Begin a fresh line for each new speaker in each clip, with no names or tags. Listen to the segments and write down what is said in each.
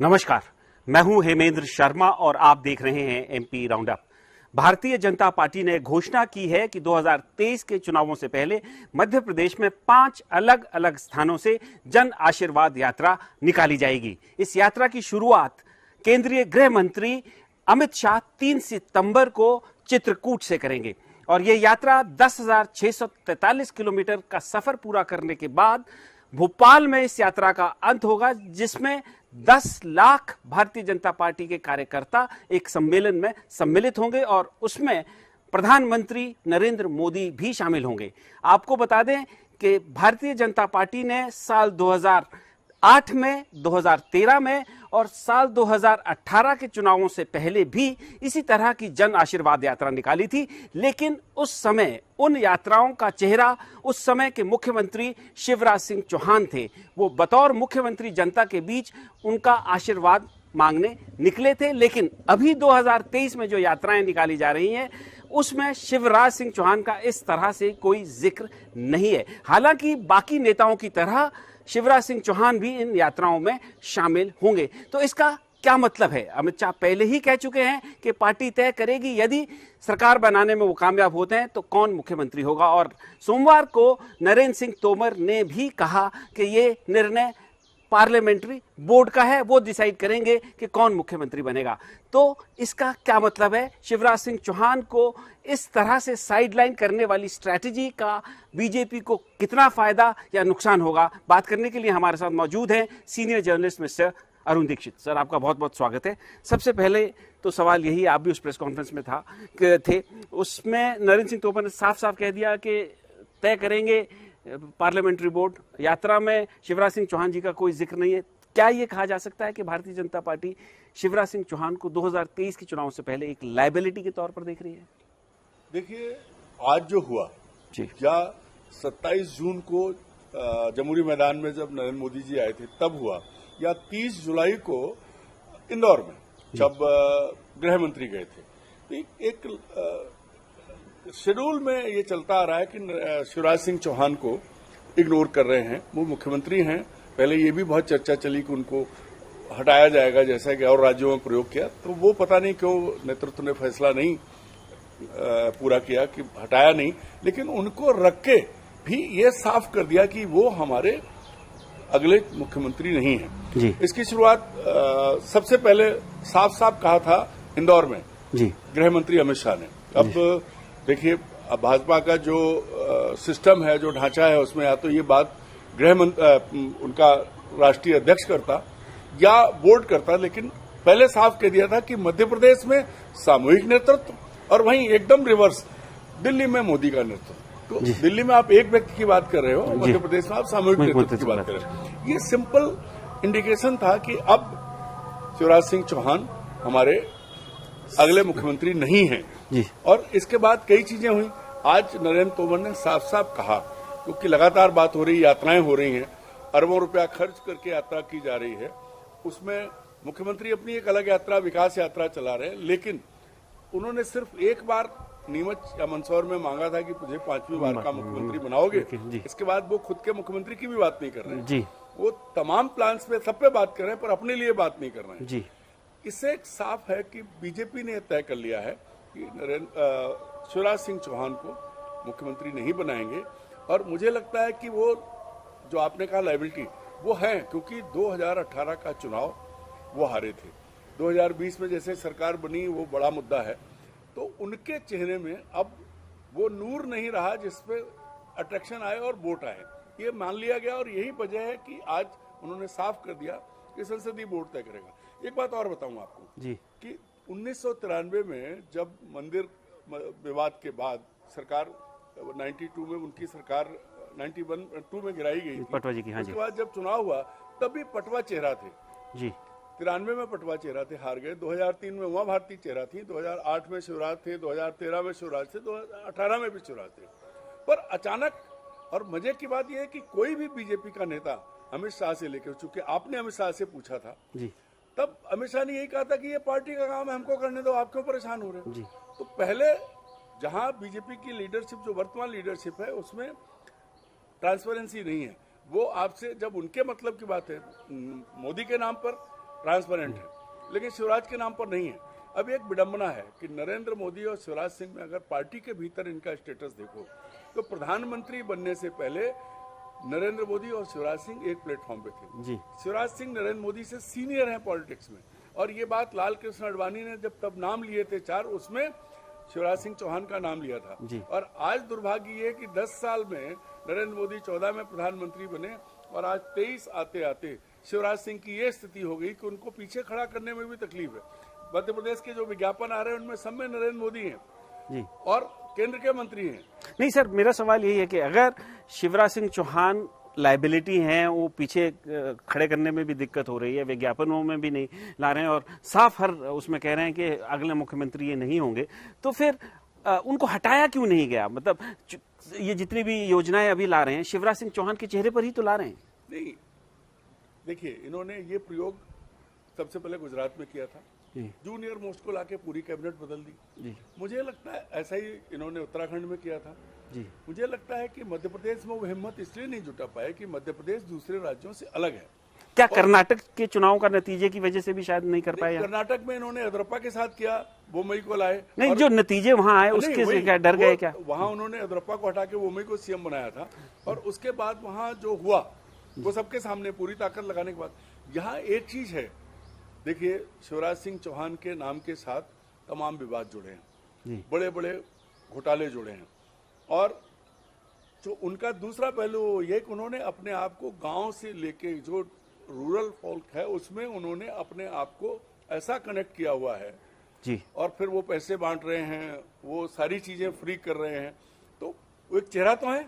नमस्कार, मैं हूं हेमेंद्र शर्मा और आप देख रहे हैं MP roundup. Bharatiya Janata party ने घोषणा की है कि 2023 के चुनावों से पहले मध्य प्रदेश में 5 अलग अलग स्थानों से जन आशीर्वाद यात्रा निकाली जाएगी। इस यात्रा की शुरुआत केंद्रीय गृह मंत्री अमित शाह 3 सितंबर को चित्रकूट से करेंगे और यह यात्रा 10,643 किलोमीटर का सफर पूरा करने के बाद भोपाल में इस यात्रा का अंत होगा, जिसमें 10 लाख भारतीय जनता पार्टी के कार्यकर्ता एक सम्मेलन में सम्मिलित होंगे और उसमें प्रधानमंत्री नरेंद्र मोदी भी शामिल होंगे। आपको बता दें कि भारतीय जनता पार्टी ने साल 2008 में, 2013 में और साल 2018 के चुनावों से पहले भी इसी तरह की जन आशीर्वाद यात्रा निकाली थी, लेकिन उस समय उन यात्राओं का चेहरा उस समय के मुख्यमंत्री शिवराज सिंह चौहान थे। वो बतौर मुख्यमंत्री जनता के बीच उनका आशीर्वाद मांगने निकले थे, लेकिन अभी 2023 में जो यात्राएं निकाली जा रही हैं उसमें शिवराज सिंह चौहान का इस तरह से कोई जिक्र नहीं है। हालांकि बाकी नेताओं की तरह शिवराज सिंह चौहान भी इन यात्राओं में शामिल होंगे। तो इसका क्या मतलब है? अमित शाह पहले ही कह चुके हैं कि पार्टी तय करेगी, यदि सरकार बनाने में वो कामयाब होते हैं तो कौन मुख्यमंत्री होगा। और सोमवार को नरेंद्र सिंह तोमर ने भी कहा कि ये निर्णय पार्लियामेंट्री बोर्ड का है, वो डिसाइड करेंगे कि कौन मुख्यमंत्री बनेगा। तो इसका क्या मतलब है? शिवराज सिंह चौहान को इस तरह से साइडलाइन करने वाली स्ट्रैटेजी का बीजेपी को कितना फायदा या नुकसान होगा, बात करने के लिए हमारे साथ मौजूद हैं senior journalist mister Arun Dikshit. Sir, आपका बहुत बहुत स्वागत है। सबसे पहले तो सवाल यही, आप भी उस प्रेस कॉन्फ्रेंस में थे, उसमें नरेंद्र सिंह तोमर ने साफ साफ कह दिया कि तय करेंगे पार्लियामेंट्री बोर्ड। यात्रा में शिवराज सिंह चौहान जी का कोई जिक्र नहीं है। क्या ये कहा जा सकता है कि भारतीय जनता पार्टी शिवराज सिंह चौहान को 2023 के चुनाव से पहले एक लायबिलिटी के तौर पर देख रही है?
देखिए, आज जो हुआ
जी,
या 27 जून को जमुरी मैदान में जब नरेंद्र मोदी जी आए थे तब हुआ, या 30 जुलाई को इंदौर में जब गृह मंत्री गए थे, एक शेड्यूल में ये चलता आ रहा है कि शिवराज सिंह चौहान को इग्नोर कर रहे हैं। वो मुख्यमंत्री हैं। पहले ये भी बहुत चर्चा चली कि उनको हटाया जाएगा, जैसा कि और राज्यों में प्रयोग किया, तो वो पता नहीं क्यों नेतृत्व ने फैसला नहीं पूरा किया कि हटाया नहीं, लेकिन उनको रख के भी ये साफ कर दिया कि वो हमारे अगले मुख्यमंत्री नहीं है
जी।
इसकी शुरुआत सबसे पहले साफ साफ कहा था इंदौर में
जी
गृह मंत्री अमित शाह ने। अब देखिए, भाजपा का जो सिस्टम है, जो ढांचा है, उसमें या तो ये बात उनका राष्ट्रीय अध्यक्ष करता या बोर्ड करता, लेकिन पहले साफ कह दिया था कि मध्य प्रदेश में सामूहिक नेतृत्व और वहीं एकदम रिवर्स दिल्ली में मोदी का नेतृत्व। तो दिल्ली में आप एक व्यक्ति की बात कर रहे हो, मध्य प्रदेश में आप सामूहिक नेतृत्व की बात कर रहे हो। ये सिंपल इंडिकेशन था कि अब शिवराज सिंह चौहान हमारे अगले मुख्यमंत्री नहीं है
जी।
और इसके बाद कई चीजें हुई। आज नरेंद्र तोमर ने साफ साफ कहा, क्योंकि लगातार बात हो रही, यात्राएं हो रही हैं, अरबों रुपया खर्च करके यात्रा की जा रही है, उसमें मुख्यमंत्री अपनी एक अलग यात्रा, विकास यात्रा चला रहे हैं, लेकिन उन्होंने सिर्फ एक बार नीमच या मंदसौर में मांगा था कि मुझे 5वीं बार का मुख्यमंत्री बनाओगे। इसके बाद वो खुद के मुख्यमंत्री की भी बात नहीं कर रहे हैं
जी।
वो तमाम प्लान्स पे सब पे बात कर रहे हैं, पर अपने लिए बात नहीं कर रहे हैं
जी।
इससे एक साफ है कि बीजेपी ने तय कर लिया है कि शिवराज सिंह चौहान को मुख्यमंत्री नहीं बनाएंगे। और मुझे लगता है कि वो जो आपने कहा लायबिलिटी, वो है, क्योंकि 2018 का चुनाव वो हारे थे। 2020 में जैसे सरकार बनी, वो बड़ा मुद्दा है, तो उनके चेहरे में अब वो नूर नहीं रहा जिसपे अट्रैक्शन आए और वोट आए, ये मान लिया गया। और यही वजह है कि आज उन्होंने साफ कर दिया कि संसदीय बोर्ड तय करेगा। एक बात और बताऊं आपको
जी
कि 1993 में जब मंदिर विवाद के बाद सरकार 92 में उनकी सरकार 91 में गिराई गई थी,
पटवा जी की। हाँ जी।
उसके बाद जब चुनाव हुआ तब भी पटवा चेहरा थे
जी।
93 में पटवा चेहरा थे, हार गए। 2003 में उमा भारती चेहरा थी, 2008 में शिवराज थे, 2013 में शिवराज थे, 2018 में भी शिवराज थे। पर अचानक, और मजे की बात यह है कि कोई भी बीजेपी का नेता अमित शाह से लेकर, चूंकि आपने अमित शाह से पूछा था
जी,
तब अमित शाह ने यही कहा था कि ये पार्टी का काम है, हमको करने दो, आप क्यों परेशान हो रहे हो।
जी।
तो पहले जहां बीजेपी की लीडरशिप, जो वर्तमान लीडरशिप है, उसमें ट्रांसपेरेंसी नहीं है। वो आपसे, जब उनके मतलब की बात है, मोदी के नाम पर ट्रांसपेरेंट है, लेकिन शिवराज के नाम पर नहीं है। अब एक विडंबना है कि नरेंद्र मोदी और शिवराज सिंह में अगर पार्टी के भीतर इनका स्टेटस देखो तो प्रधानमंत्री बनने से पहले नरेंद्र मोदी और शिवराज सिंह एक प्लेटफॉर्म पे थे
जी।
शिवराज सिंह नरेंद्र मोदी से सीनियर हैं पॉलिटिक्स में, और ये बात लाल कृष्ण आडवाणी ने जब तब नाम लिए थे 4, उसमें शिवराज सिंह चौहान का नाम लिया था
जी।
और आज दुर्भाग्य ये कि 10 साल में नरेंद्र मोदी 14 में प्रधानमंत्री बने और आज 23 आते आते शिवराज सिंह की ये स्थिति हो गई कि उनको पीछे खड़ा करने में भी तकलीफ है। मध्य प्रदेश के जो विज्ञापन आ रहे हैं उनमें सब में नरेंद्र मोदी हैं
जी
और केंद्र के मंत्री हैं।
नहीं सर, मेरा सवाल यही है कि अगर शिवराज सिंह चौहान लाइबिलिटी हैं, वो पीछे खड़े करने में भी दिक्कत हो रही है, विज्ञापनों में भी नहीं ला रहे हैं और साफ हर उसमें कह रहे हैं कि अगले मुख्यमंत्री ये नहीं होंगे, तो फिर उनको हटाया क्यों नहीं गया? मतलब ये जितनी भी योजनाएं अभी ला रहे हैं शिवराज सिंह चौहान के चेहरे पर ही तो ला रहे हैं।
नहीं, देखिए इन्होंने ये प्रयोग सबसे पहले गुजरात में किया था, जूनियर मोस्ट को लाके पूरी कैबिनेट बदल दी
जी।
मुझे लगता है ऐसा ही इन्होंने उत्तराखंड में किया था
जी।
मुझे लगता है कि मध्य प्रदेश में वो हिम्मत इसलिए नहीं जुटा पाए कि मध्य प्रदेश दूसरे राज्यों से अलग है।
क्या कर्नाटक के चुनाव का नतीजे की वजह से भी शायद नहीं कर पाए?
कर्नाटक में इन्होंने येदियुरप्पा के साथ किया, बोम्मई को लाए।
नहीं, जो नतीजे वहां आए उसके से क्या डर गए क्या?
वहां उन्होंने येदियुरप्पा को हटा के बोम्मई को सीएम बनाया था और उसके बाद वहां जो हुआ वो सबके सामने पूरी ताकत लगाने के बाद। यहाँ एक चीज है, देखिए शिवराज सिंह चौहान के नाम के साथ तमाम विवाद जुड़े हैं, बड़े बड़े घोटाले जुड़े हैं और जो उनका दूसरा पहलू ये कि उन्होंने अपने आप को गांव से लेके जो रूरल फोल्क है उसमें उन्होंने अपने आप को ऐसा कनेक्ट किया हुआ है
जी।
और फिर वो पैसे बांट रहे हैं, वो सारी चीजें फ्री कर रहे हैं, तो वो एक चेहरा तो है।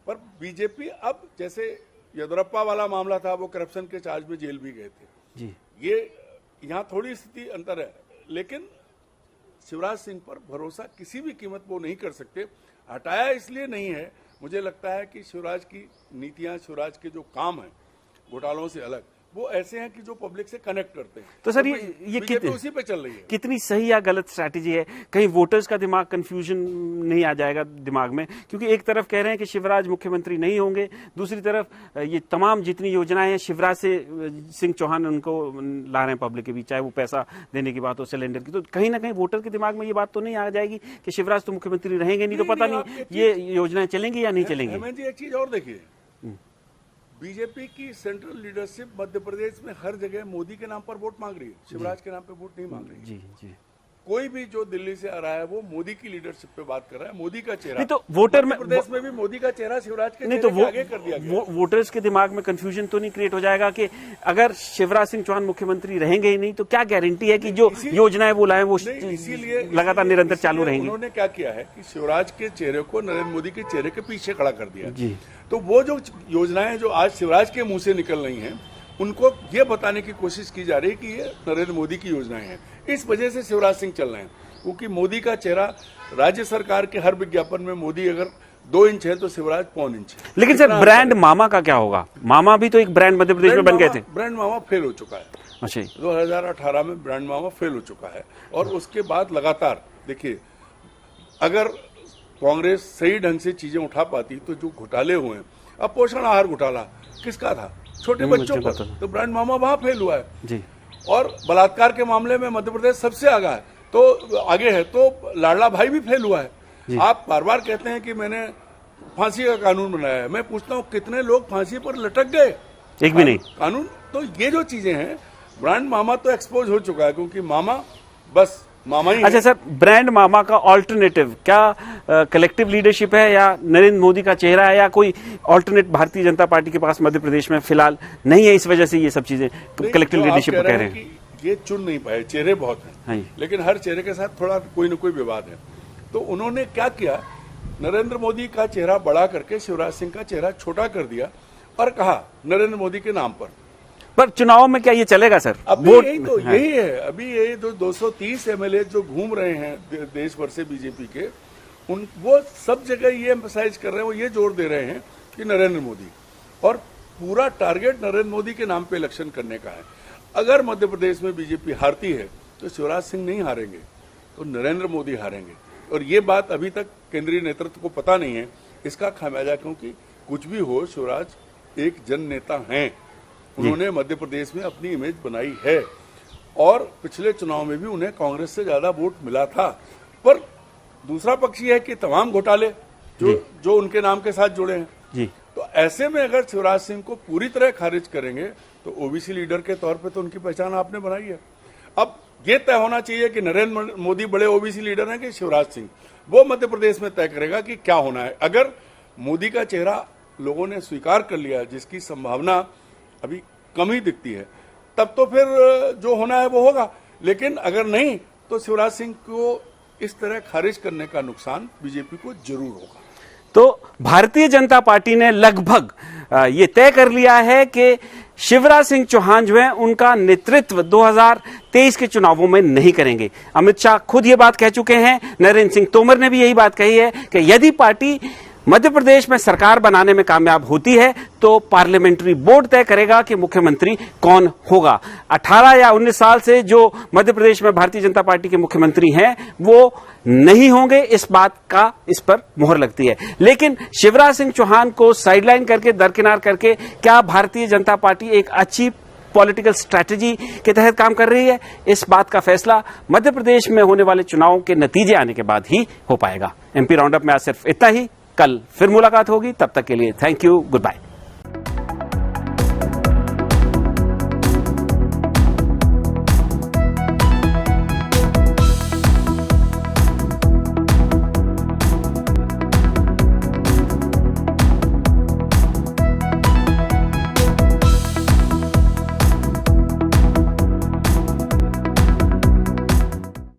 पर बीजेपी अब जैसे येदियुरप्पा वाला मामला था, वो करप्शन के चार्ज में जेल भी गए थे
जी।
ये यहाँ थोड़ी स्थिति अंतर है, लेकिन शिवराज सिंह पर भरोसा किसी भी कीमत वो नहीं कर सकते। हटाया इसलिए नहीं है, मुझे लगता है कि शिवराज की नीतियां, शिवराज के जो काम है घोटालों से अलग, वो ऐसे हैं कि जो पब्लिक से कनेक्ट करते हैं।
तो सर ये
उसी पे चल रही है।
कितनी सही या गलत स्ट्रैटेजी है? कहीं वोटर्स का दिमाग कंफ्यूजन नहीं आ जाएगा दिमाग में? क्योंकि एक तरफ कह रहे हैं कि शिवराज मुख्यमंत्री नहीं होंगे, दूसरी तरफ ये तमाम जितनी योजनाएं हैं शिवराज से सिंह चौहान उनको ला रहे हैं पब्लिक के बीच, चाहे वो पैसा देने की बात हो, सिलेंडर की, तो कहीं ना कहीं वोटर के दिमाग में ये बात तो नहीं आ जाएगी कि शिवराज तो मुख्यमंत्री रहेंगे नहीं, तो पता नहीं ये योजनाएं चलेंगी या नहीं चलेंगी।
हेमंत जी, एक चीज और देखिए, बीजेपी की सेंट्रल लीडरशिप मध्य प्रदेश में हर जगह मोदी के नाम पर वोट मांग रही है, शिवराज के नाम पे वोट नहीं मांग रही है।
जी जी।
कोई भी जो दिल्ली से आ रहा है वो मोदी की लीडरशिप पे बात कर रहा है, मोदी का चेहरा।
नहीं तो वोटर में
प्रदेश में भी मोदी का चेहरा शिवराज के
नहीं तो
चेहरे के आगे कर दिया गया।
वोटर्स के दिमाग में कंफ्यूजन तो नहीं क्रिएट हो जाएगा कि अगर शिवराज सिंह चौहान मुख्यमंत्री रहेंगे ही नहीं तो क्या गारंटी है कि जो योजनाएं वो लाए वो
इसीलिए
लगातार निरंतर चालू रहेंगी?
उन्होंने क्या किया है कि शिवराज के चेहरे को नरेंद्र मोदी के चेहरे के पीछे खड़ा कर दिया
जी।
तो वो जो योजनाएं जो आज शिवराज के मुंह से निकल रही हैं उनको ये बताने की कोशिश की जा रही है कि ये नरेंद्र मोदी की योजनाएं हैं। इस वजह से शिवराज सिंह चल रहे हैं, क्योंकि मोदी का चेहरा राज्य सरकार के हर विज्ञापन में मोदी अगर 2 इंच है तो शिवराज 1.25 इंच है।
लेकिन सर ब्रांड मामा का क्या होगा? मामा भी तो एक ब्रांड मध्य प्रदेश में बन गए थे।
ब्रांड मामा फेल हो चुका है।
अच्छा।
2018 में ब्रांड मामा फेल हो चुका है और उसके बाद लगातार देखिए, अगर कांग्रेस सही ढंग से चीजें उठा पाती तो जो घोटाले हुए हैं, अब पोषण आहार घोटाला किसका था? छोटे बच्चों का, तो ब्रांड मामा वहां फेल हुआ है
जी।
और बलात्कार के मामले में मध्य प्रदेश सबसे आगे है तो लाडला भाई भी फेल हुआ है। आप बार बार कहते हैं कि मैंने फांसी का कानून बनाया है, मैं पूछता हूं कितने लोग फांसी पर लटक गए?
एक भी नहीं
कानून। तो ये जो चीजें हैं, ब्रांड मामा तो एक्सपोज हो चुका है, क्योंकि मामा बस मामा ही।
अच्छा सर, ब्रांड मामा का ऑल्टरनेटिव क्या कलेक्टिव लीडरशिप है या नरेंद्र मोदी का चेहरा है या कोई ऑल्टरनेट भारतीय जनता पार्टी के पास मध्य प्रदेश में फिलहाल नहीं है, इस वजह से ये सब चीजें कलेक्टिव लीडरशिप कह रहे हैं?
ये चुन नहीं पाए, चेहरे बहुत हैं, लेकिन हर चेहरे के साथ थोड़ा कोई न कोई विवाद है। तो उन्होंने क्या किया, नरेंद्र मोदी का चेहरा बड़ा करके शिवराज सिंह का चेहरा छोटा कर दिया और कहा नरेंद्र मोदी के नाम पर
चुनाव में क्या ये चलेगा सर?
अभी यही है, अभी ये 230 एमएलए जो घूम रहे हैं देश भर से बीजेपी के, वो सब जगह ये एम्फसाइज कर रहे हैं, वो ये जोर दे रहे हैं कि नरेंद्र मोदी, और पूरा टारगेट नरेंद्र मोदी के नाम पे इलेक्शन करने का है। अगर मध्य प्रदेश में बीजेपी हारती है तो शिवराज सिंह नहीं हारेंगे, तो नरेंद्र मोदी हारेंगे, और ये बात अभी तक केंद्रीय नेतृत्व को पता नहीं है। इसका खामियाजा, क्योंकि कुछ भी हो शिवराज एक जन नेता हैं उन्होंने मध्य प्रदेश में अपनी इमेज बनाई है और पिछले चुनाव में भी उन्हें कांग्रेस से ज्यादा वोट मिला था। पर दूसरा पक्ष ये है कि तमाम घोटाले जो उनके नाम के साथ जुड़े हैं
जी।
तो ऐसे में अगर शिवराज सिंह को पूरी तरह खारिज करेंगे तो ओबीसी लीडर के तौर पे तो उनकी पहचान आपने बनाई है। अब ये तय होना चाहिए कि नरेंद्र मोदी बड़े ओबीसी लीडर हैं कि शिवराज सिंह, वो मध्य प्रदेश में तय करेगा कि क्या होना है। अगर मोदी का चेहरा लोगों ने स्वीकार कर लिया, जिसकी संभावना अभी कम ही दिखती है, तब तो फिर जो होना है वो होगा। लेकिन अगर नहीं तो शिवराज सिंह को इस तरह खारिज करने का नुकसान बीजेपी को जरूर होगा।
तो भारतीय जनता पार्टी ने लगभग ये तय कर लिया है कि शिवराज सिंह चौहान जो है उनका नेतृत्व 2023 के चुनावों में नहीं करेंगे। अमित शाह खुद ये बात कह चुके हैं, नरेंद्र सिंह तोमर ने भी यही बात कही है कि यदि पार्टी मध्य प्रदेश में सरकार बनाने में कामयाब होती है तो पार्लियामेंट्री बोर्ड तय करेगा कि मुख्यमंत्री कौन होगा। 18 या 19 साल से जो मध्य प्रदेश में भारतीय जनता पार्टी के मुख्यमंत्री हैं वो नहीं होंगे, इस बात का इस पर मुहर लगती है। लेकिन शिवराज सिंह चौहान को साइडलाइन करके, दरकिनार करके, क्या भारतीय जनता पार्टी एक अच्छी पॉलिटिकल स्ट्रैटेजी के तहत काम कर रही है? इस बात का फैसला मध्य प्रदेश में होने वाले चुनावों के नतीजे आने के बाद ही हो पाएगा। एमपी राउंडअप में आज सिर्फ इतना ही। कल फिर मुलाकात होगी, तब तक के लिए थैंक यू, गुड बाय।